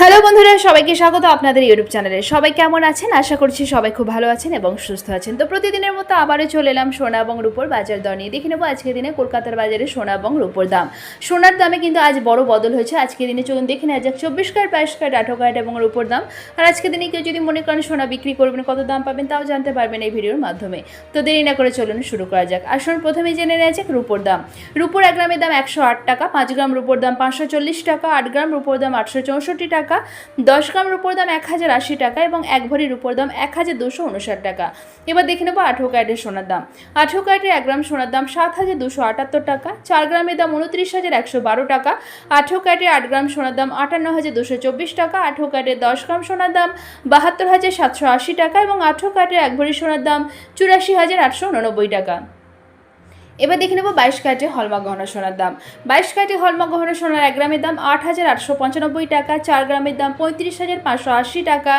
Hello বন্ধুরা, সবাইকে স্বাগত আপনাদের ইউটিউব চ্যানেলে। সবাই কেমন আছেন? আশা করছি সবাই খুব ভালো আছেন এবং সুস্থ আছেন। তো প্রতিদিনের মতো আবারও চলে এলাম সোনা এবং রূপোর বাজার দর নিয়ে। দেখে নেবো আজকের দিনে কলকাতার বাজারে সোনা এবং রূপোর দাম। সোনার দামে কিন্তু আজ বড় বদল হয়েছে। আজকের দিনে চলুন দেখে নেওয়া যাক 24 ক্যারেট, 22 ক্যারেট, 18 ক্যারেট এবং রূপোর দাম। আর আজকের দিনে কেউ যদি মনে করেন সোনা বিক্রি করবেন, কত দাম পাবেন তাও জানতে পারবেন এই ভিডিওর মাধ্যমে। তো দেরি না করে চলুন শুরু করা যাক। আসুন প্রথমেই জেনে নেওয়া যাক রূপোর দাম। রূপোর 1 গ্রামের দাম 108 টাকা, 5 গ্রাম রূপোর দাম 540 টাকা, 8 গ্রাম রূপোর দাম 864 টাকা, 10 গ্রাম রূপোর দাম 1080 টাকা এবং 1 ভরি রূপোর দাম 1259 টাকা। এবার দেখে নেব 18 ক্যারেটের সোনার দাম। 18 ক্যারেটের 1 গ্রাম সোনার দাম 7278 টাকা, 4 গ্রামের দাম 29112 টাকা, 18 ক্যারেটের 8 গ্রাম সোনার দাম 58224 টাকা, 18 ক্যারেটের 10 গ্রাম সোনার দাম 72780 টাকা এবং 18 ক্যারেটের 1 ভরি সোনার দাম 84889 টাকা। এবার দেখে নেব 22 ক্যারেটের হলমার্ক গহনা সোনার দাম। 22 ক্যারেটের হলমার্ক গহনা সোনার 1 গ্রামের দাম 8895 টাকা, 4 গ্রামের দাম 35580 টাকা,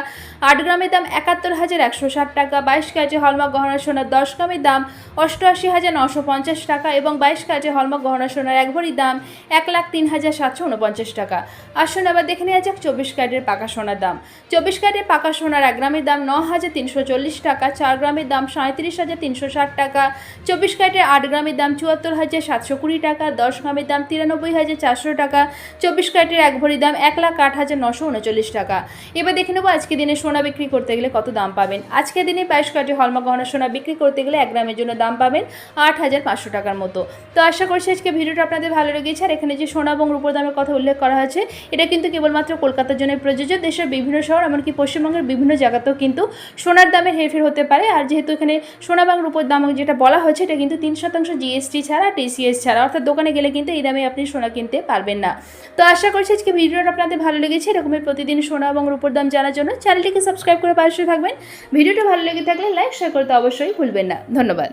8 গ্রামের দাম 71160 টাকা, 22 ক্যারেটের হলমার্ক গহনা সোনার 10 গ্রামের দাম 88950 টাকা এবং 22 ক্যারেটের হলমার্ক গহনা সোনার 1 ভরির দাম 1,03,749 টাকা। আসুন আবার দেখে নেওয়া যাক 24 ক্যারেটের পাকা সোনার দাম। 24 ক্যারেটের পাকা সোনার 1 গ্রামের দাম 9340 টাকা, 4 গ্রামের দাম 37360 টাকা, 24 ক্যারেটের 8 গ্রামের দাম 74,720 টাকা, 10 গ্রামের দাম 93,400 টাকা, 24 ক্যারেটের 1 ভরি দাম 1,08,939 টাকা। এবার দেখে নেবো আজকে দিনে সোনা বিক্রি করতে গেলে কত দাম পাবেন। আজকের দিনে 22 ক্যারেটের হলমার্ক গহনা সোনা বিক্রি করতে গেলে 1 গ্রামের জন্য দাম পাবেন 8,500 টাকার মতো। তো আশা করছি আজকে ভিডিওটা আপনাদের ভালো লেগেছে। আর এখানে যে সোনা এবং রূপোর দামের কথা উল্লেখ করা হয়েছে এটা কিন্তু কেবলমাত্র কলকাতার জন্য প্রযোজ্য। দেশের বিভিন্ন শহর এমনকি পশ্চিমবঙ্গের বিভিন্ন জায়গাতেও কিন্তু সোনার দামে হেরফের হতে পারে। আর যেহেতু এখানে সোনা এবং রূপোর দাম যেটা বলা হয়েছে এটা কিন্তু 3% জিএসটি ছাড়া, টিসিএস ছাড়া, অর্থাৎ দোকানে গেলে কিন্তু এই দামে আপনি সোনা কিনতে পারবেন না। তো আশা করছি আজকে ভিডিওটা আপনাদের ভালো লেগেছে। এরকমের প্রতিদিন সোনা এবং রূপোর দাম জানার জন্য চ্যানেলটিকে সাবস্ক্রাইব করে পাশে থাকবেন। ভিডিওটা ভালো লেগে থাকলে লাইক শেয়ার করতে অবশ্যই ভুলবেন না। ধন্যবাদ।